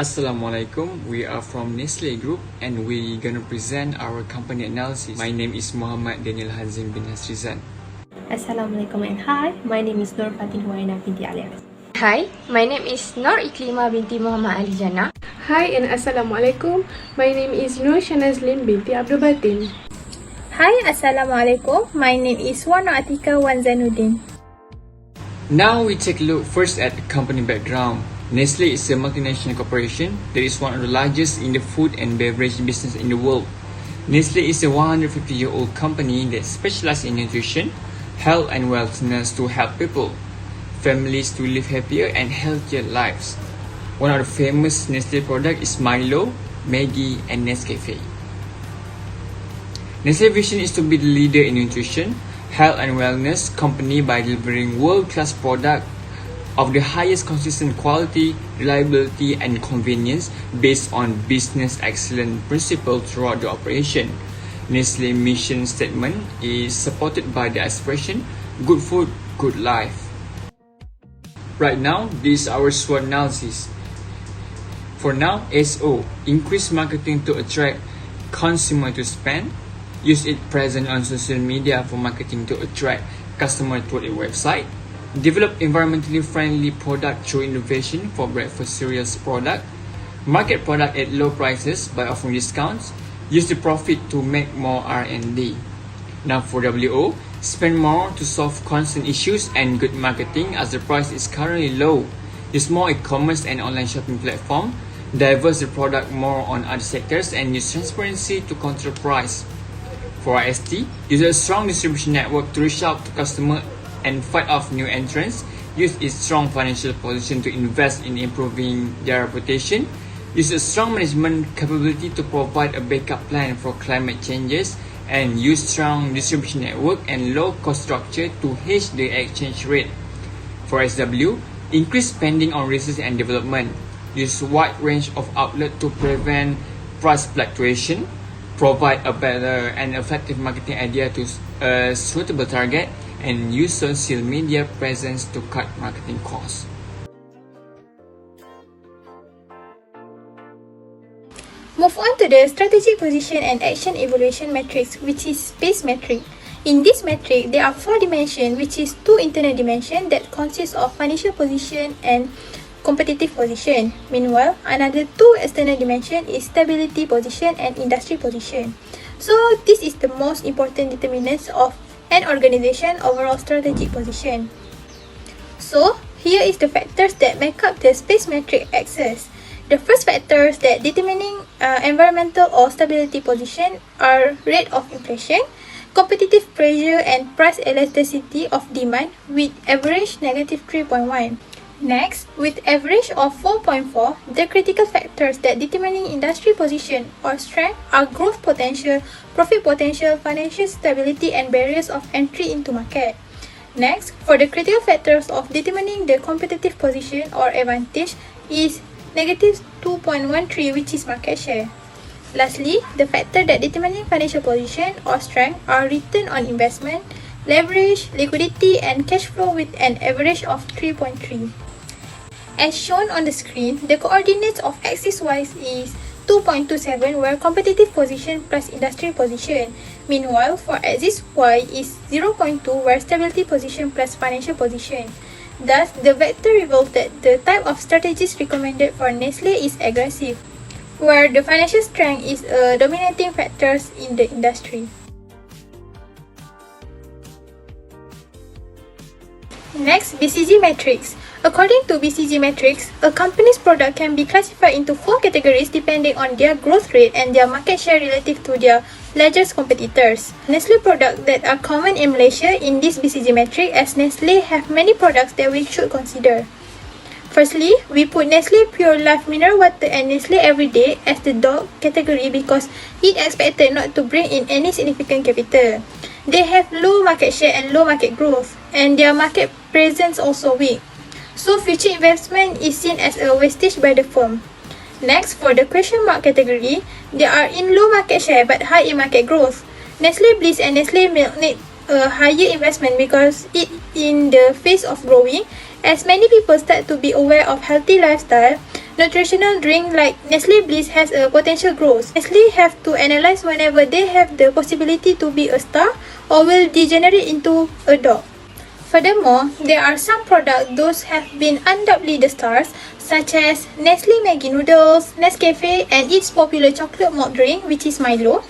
Assalamualaikum, we are from Nestle Group and we're gonna present our company analysis. My name is Muhammad Daniel HAZIM bin HASRIZAN. Assalamualaikum and hi, my name is Fatin Huwaina binti ALIAS. Hi, my name is IQLIMA binti Muhammad Ali JANNAH. Hi and Assalamualaikum, my name is SHANAZLEEN binti ABDUL. Hi, Assalamualaikum, my name is ATIQAH ZAINODDIN. Now we take a look first at the company background. Nestle is a multinational corporation that is one of the largest in the food and beverage business in the world. Nestle is a 150-year-old company that specializes in nutrition, health and wellness to help people, families to live happier and healthier lives. One of the famous Nestle products is Milo, Maggi and Nescafe. Nestle vision is to be the leader in nutrition, health and wellness company by delivering world-class products of the highest consistent quality, reliability and convenience based on business excellence principles throughout the operation. Nestle mission statement is supported by the expression good food, good life. Right now, this is our SWOT analysis. For now, SO, increase marketing to attract consumer to spend. Use it present on social media for marketing to attract customer to a website. Develop environmentally friendly product through innovation for breakfast cereals product. Market product at low prices by offering discounts. Use the profit to make more R&D. Now for WO, spend more to solve constant issues and good marketing as the price is currently low. Use more e-commerce and online shopping platform. Diverse the product more on other sectors and use transparency to control price. For IST, use a strong distribution network to reach out to customer and fight off new entrants. Use its strong financial position to invest in improving their reputation. Use a strong management capability to provide a backup plan for climate changes. And use strong distribution network and low cost structure to hedge the exchange rate. For SW, increase spending on research and development. Use wide range of outlets to prevent price fluctuation. Provide a better and effective marketing idea to a suitable target. And use social media presence to cut marketing costs. Move on to the strategic position and action evaluation matrix, which is space metric. In this metric, there are 4 dimensions, which is 2 internal dimensions that consist of financial position and competitive position. Meanwhile, another 2 external dimension is stability position and industry position. So this is the most important determinants of an organization overall strategic position. So here is the factors that make up the space metric axis. The first factors that determining environmental or stability position are rate of inflation, competitive pressure and price elasticity of demand with average negative 3.1. Next, with average of 4.4, the critical factors that determining industry position or strength are growth potential, profit potential, financial stability and barriers of entry into market. Next, for the critical factors of determining the competitive position or advantage is negative 2.13, which is market share. Lastly, the factor that determining financial position or strength are return on investment, leverage, liquidity and cash flow with an average of 3.3. As shown on the screen, the coordinates of axis Y is 2.27 where competitive position plus industry position. Meanwhile, for axis Y is 0.2 where stability position plus financial position. Thus, the vector reveals that the type of strategies recommended for Nestle is aggressive, where the financial strength is a dominating factor in the industry. Next, BCG matrix. According to BCG matrix, a company's product can be classified into 4 categories depending on their growth rate and their market share relative to their largest competitors. Nestle products that are common in Malaysia in this BCG metric, as Nestle have many products that we should consider. Firstly, we put Nestle Pure Life Mineral Water and Nestle Everyday as the dog category because it expected not to bring in any significant capital. They have low market share and low market growth, and their market presence also weak. So future investment is seen as a wastage by the firm. Next, for the question mark category, they are in low market share but high in market growth. Nestle Bliss and Nestle Milk need a higher investment because it in the phase of growing. As many people start to be aware of healthy lifestyle, nutritional drink like Nestle Bliss has a potential growth. Nestle have to analyze whenever they have the possibility to be a star or will degenerate into a dog. Furthermore, there are some products those have been undoubtedly the stars, such as Nestle Maggi Noodles, Nescafe, and its popular chocolate malt drink, which is Milo.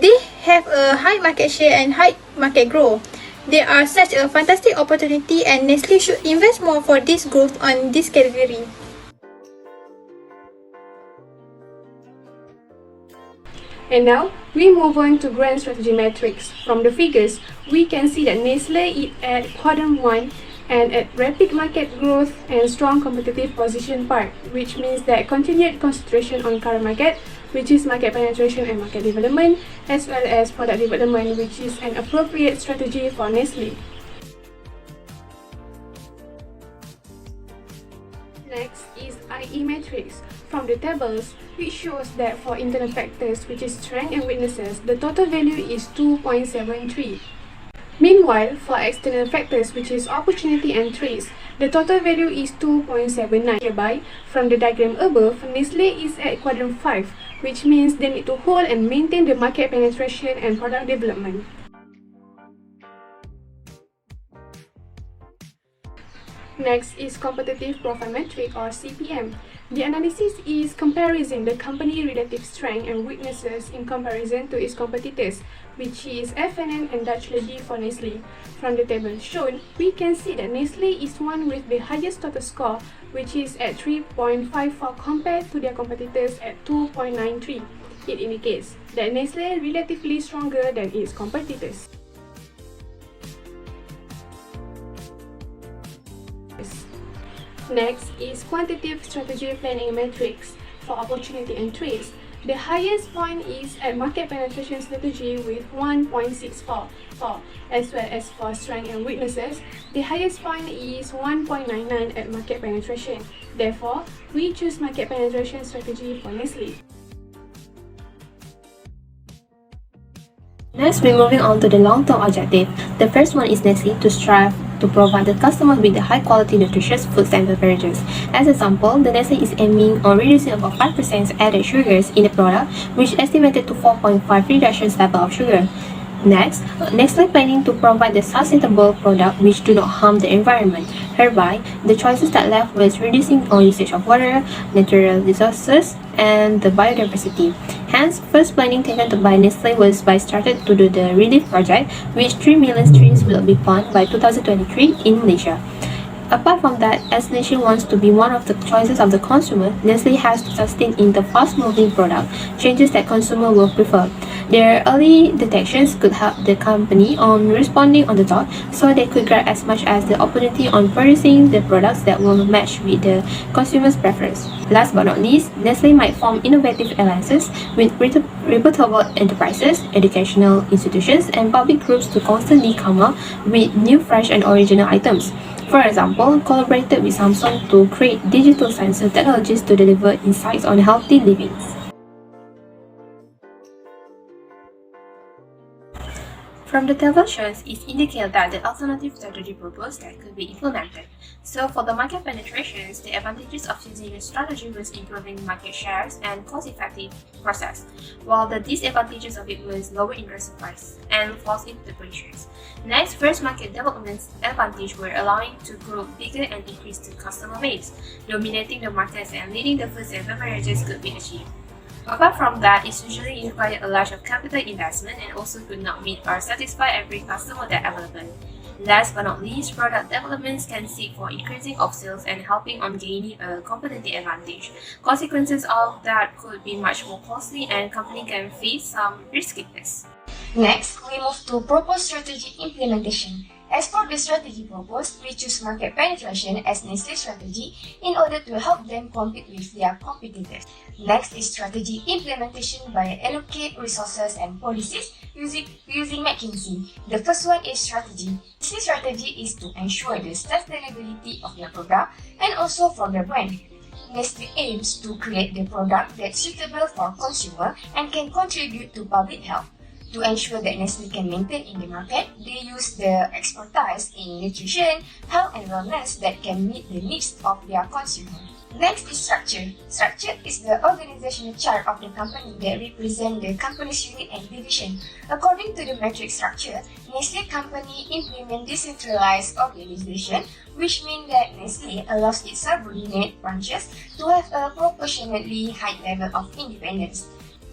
They have a high market share and high market growth. They are such a fantastic opportunity, and Nestle should invest more for this growth on this category. And now, we move on to grand strategy metrics. From the figures, we can see that Nestle is at quadrant 1 and at rapid market growth and strong competitive position part, which means that continued concentration on current market, which is market penetration and market development, as well as product development, which is an appropriate strategy for Nestle. Next is IE metrics. From the tables, which shows that for internal factors, which is strength and weaknesses, the total value is 2.73. Meanwhile, for external factors, which is opportunity and threats, the total value is 2.79. Hereby, from the diagram above, Nestle is at quadrant 5, which means they need to hold and maintain the market penetration and product development. Next is competitive profile metric or CPM. The analysis is comparing the company relative strength and weaknesses in comparison to its competitors, which is F&N and Dutch Lady for Nestle. From the table shown, we can see that Nestle is one with the highest total score, which is at 3.54 compared to their competitors at 2.93. It indicates that Nestle is relatively stronger than its competitors. Next is quantitative strategy planning metrics. For opportunity and threats, the highest point is at market penetration strategy with 1.64, as well as for strength and weaknesses, the highest point is 1.99 at market penetration. Therefore, we choose market penetration strategy for Nestle. Next, we're moving on to the long-term objective. The first one is Nestle to strive to provide the customers with the high-quality nutritious foods and beverages. As an example, the Nestle is aiming on reducing about 5% added sugars in the product, which is estimated to 4.5 reductions level of sugar. Next, Nestle planning to provide the sustainable product which do not harm the environment. Hereby, the choices that left was reducing on usage of water, natural resources, and the biodiversity. Hence, first planning taken by Nestle was by started to do the relief project, which 3 million trees will be planted by 2023 in Malaysia. Apart from that, as Nestle wants to be one of the choices of the consumer, Nestle has to sustain in the fast-moving product changes that consumer will prefer. Their early detections could help the company on responding on the dot, so they could grab as much as the opportunity on producing the products that will match with the consumer's preference. Last but not least, Nestle might form innovative alliances with reputable enterprises, educational institutions, and public groups to constantly come up with new, fresh, and original items. For example, collaborated with Samsung to create digital sensor technologies to deliver insights on healthy living. From the table shows, it indicates that the alternative strategy proposed that could be implemented. So for the market penetrations, the advantages of using a strategy was improving market shares and cost-effective process, while the disadvantages of it was lower interest price and false interpretations. Next, first market development advantage were allowing to grow bigger and increase the customer base, dominating the markets and leading the foods and beverages could be achieved. Apart from that, it usually required a large of capital investment and also could not meet or satisfy every customer that available. Last but not least, product developments can seek for increasing of sales and helping on gaining a competitive advantage. Consequences of that could be much more costly and company can face some riskiness. Next, we move to proposed strategy implementation. As for the strategy proposed, we choose market penetration as Nestle strategy in order to help them compete with their competitors. Next is strategy implementation by allocate resources and policies using McKinsey. The first one is strategy. This strategy is to ensure the sustainability of their product and also for the brand. Nestle aims to create the product that's suitable for consumer and can contribute to public health. To ensure that Nestle can maintain in the market, they use the expertise in nutrition, health and wellness that can meet the needs of their consumers. Next is structure. Structure is the organizational chart of the company that represents the company's unit and division. According to the matrix structure, Nestle Company implements decentralized organization, which means that Nestle allows its subordinate branches to have a proportionately high level of independence.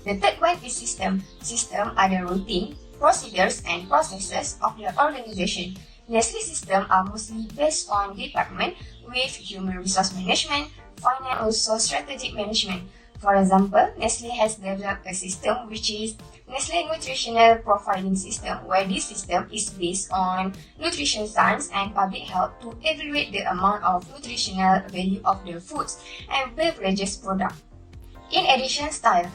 The third one is system. System are the routine, procedures, and processes of the organization. Nestle systems are mostly based on department with human resource management, finance, and also strategic management. For example, Nestle has developed a system which is Nestle Nutritional Profiling System, where this system is based on nutrition science and public health to evaluate the amount of nutritional value of the foods and beverages product. In addition, style.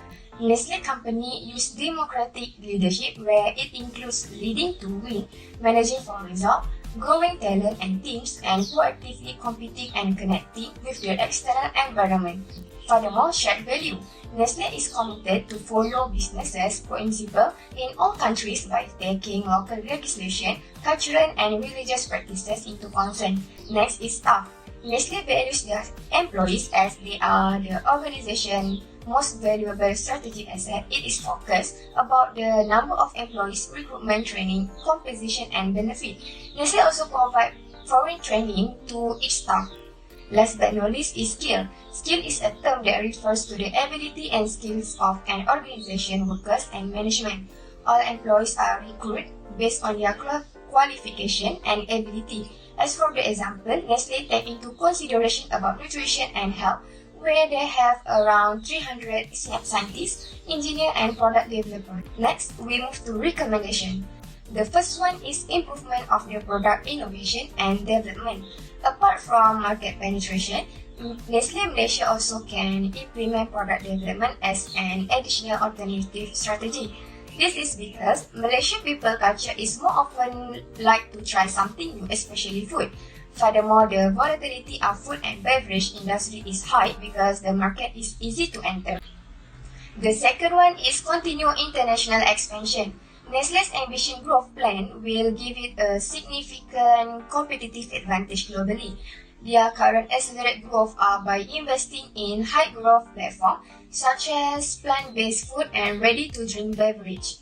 Nestle Company use democratic leadership where it includes leading to win, managing for result, growing talent and teams, and proactively competing and connecting with the external environment. Furthermore, shared value. Nestle is committed to follow businesses principles in all countries by taking local legislation, cultural and religious practices into concern. Next is staff. Nestle values their employees as they are the organization's most valuable strategic asset. It is focused about the number of employees, recruitment, training, composition, and benefit. Nestle also provides foreign training to its staff. Last but not least is skill. Skill is a term that refers to the ability and skills of an organization, workers, and management. All employees are recruited based on their qualification and ability. As for the example, Nestle take into consideration about nutrition and health, where they have around 300 scientists, engineers, and product developers. Next, we move to recommendation. The first one is improvement of the product innovation and development. Apart from market penetration, Nestle Malaysia also can implement product development as an additional alternative strategy. This is because Malaysian people culture is more often like to try something new, especially food. Furthermore, the volatility of food and beverage industry is high because the market is easy to enter. The second one is continued international expansion. Nestle's ambition growth plan will give it a significant competitive advantage globally. Their current accelerated growth are by investing in high-growth platforms such as plant-based food and ready-to-drink beverage.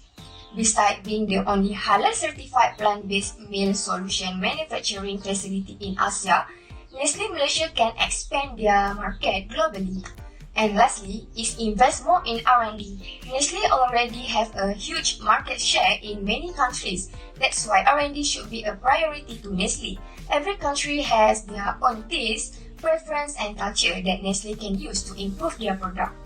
Besides being the only halal-certified plant-based meal solution manufacturing facility in Asia, Nestle Malaysia can expand their market globally. And lastly is invest more in R&D. Nestle already have a huge market share in many countries. That's why R&D should be a priority to Nestle. Every country has their own taste, preference, and culture that Nestle can use to improve their product.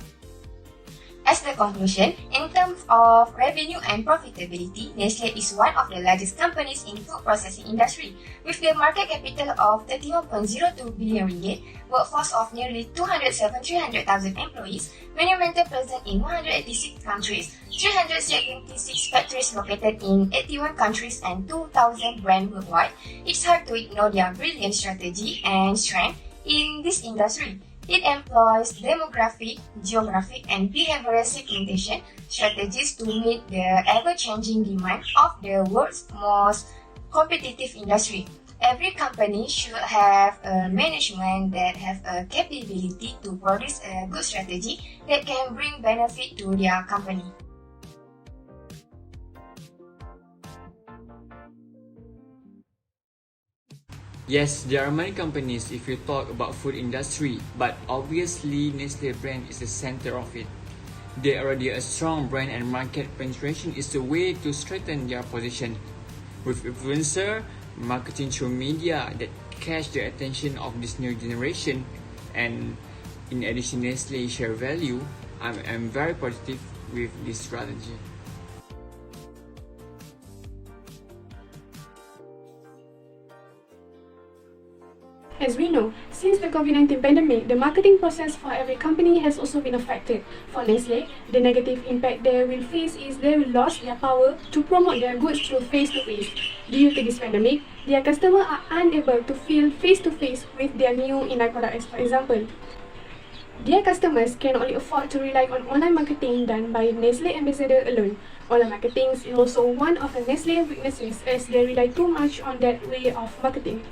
As the conclusion, in terms of revenue and profitability, Nestle is one of the largest companies in food processing industry, with the market capital of 31.02 billion ringgit, workforce of nearly 207,300,000 employees, monumental presence in 186 countries, 376 factories located in 81 countries, and 2,000 brands worldwide. It's hard to ignore their brilliant strategy and strength in this industry. It employs demographic, geographic, and behavioral segmentation strategies to meet the ever-changing demand of the world's most competitive industry. Every company should have a management that have a capability to produce a good strategy that can bring benefit to their company. Yes, there are many companies if you talk about food industry, but obviously Nestle brand is the center of it. They already a strong brand and market penetration is the way to strengthen their position. With influencer, marketing through media that catch the attention of this new generation, and in addition Nestle share value, I'm very positive with this strategy. As we know, since the COVID-19 pandemic, the marketing process for every company has also been affected. For Nestle, the negative impact they will face is they will lose their power to promote their goods through face-to-face. Due to this pandemic, their customers are unable to feel face-to-face with their new in-line products. For example, their customers can only afford to rely on online marketing done by Nestle ambassador alone. Online marketing is also one of the Nestle weaknesses as they rely too much on that way of marketing.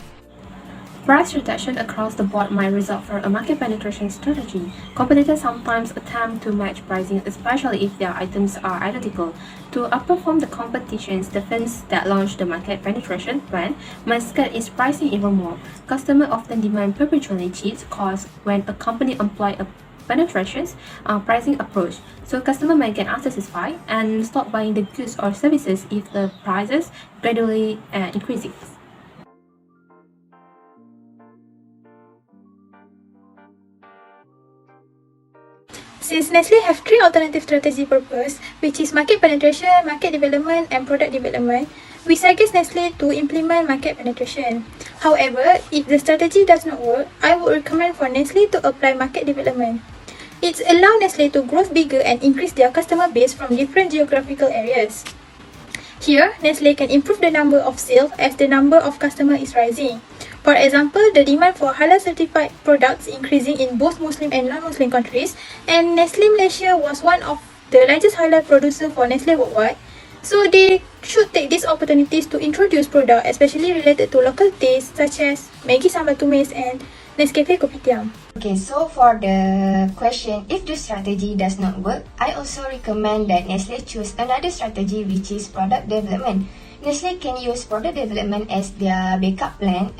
Price reduction across the board might result from a market penetration strategy. Competitors sometimes attempt to match pricing, especially if their items are identical. To outperform the competitions, the firms that launch the market penetration plan must cut its pricing even more. Customers often demand perpetually cheap costs when a company employs a penetrations pricing approach, so customer may get unsatisfied and stop buying the goods or services if the prices gradually increasing. Since Nestle have three alternative strategy purpose, which is market penetration, market development, and product development, we suggest Nestle to implement market penetration. However, if the strategy does not work, I would recommend for Nestle to apply market development. It allows Nestle to grow bigger and increase their customer base from different geographical areas. Here, Nestle can improve the number of sales as the number of customers is rising. For example, the demand for halal certified products increasing in both Muslim and non-Muslim countries, and Nestle Malaysia was one of the largest halal producer for Nestle worldwide. So they should take these opportunities to introduce products especially related to local tastes such as Maggi Sambal Tumis and Nescafe Kopitiam. Okay, so for the question, if the strategy does not work, I also recommend that Nestle choose another strategy, which is product development. Nestle can use product development as their backup plan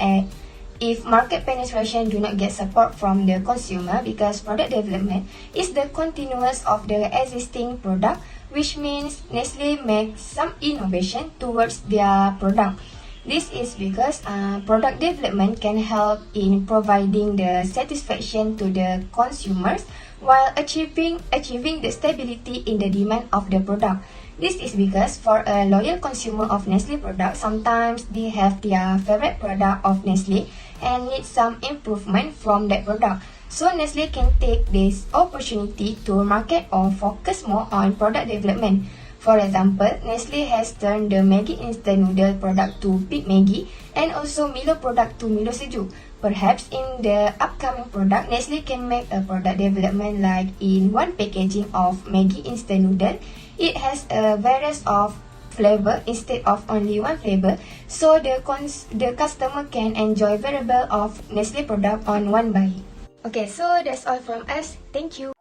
if market penetration do not get support from the consumer, because product development is the continuous of the existing product, which means Nestle makes some innovation towards their product. This is because product development can help in providing the satisfaction to the consumers while achieving the stability in the demand of the product. This is because for a loyal consumer of Nestle product, sometimes they have their favorite product of Nestle and need some improvement from that product. So Nestle can take this opportunity to market or focus more on product development. For example, Nestle has turned the Maggi instant noodle product to Big Maggi and also Milo product to Milo Sejuk. Perhaps in the upcoming product, Nestle can make a product development like in one packaging of Maggi instant noodle, it has a various of flavor instead of only one flavor, so the customer can enjoy variable of Nestle product on one buy. Okay, so that's all from us. Thank you.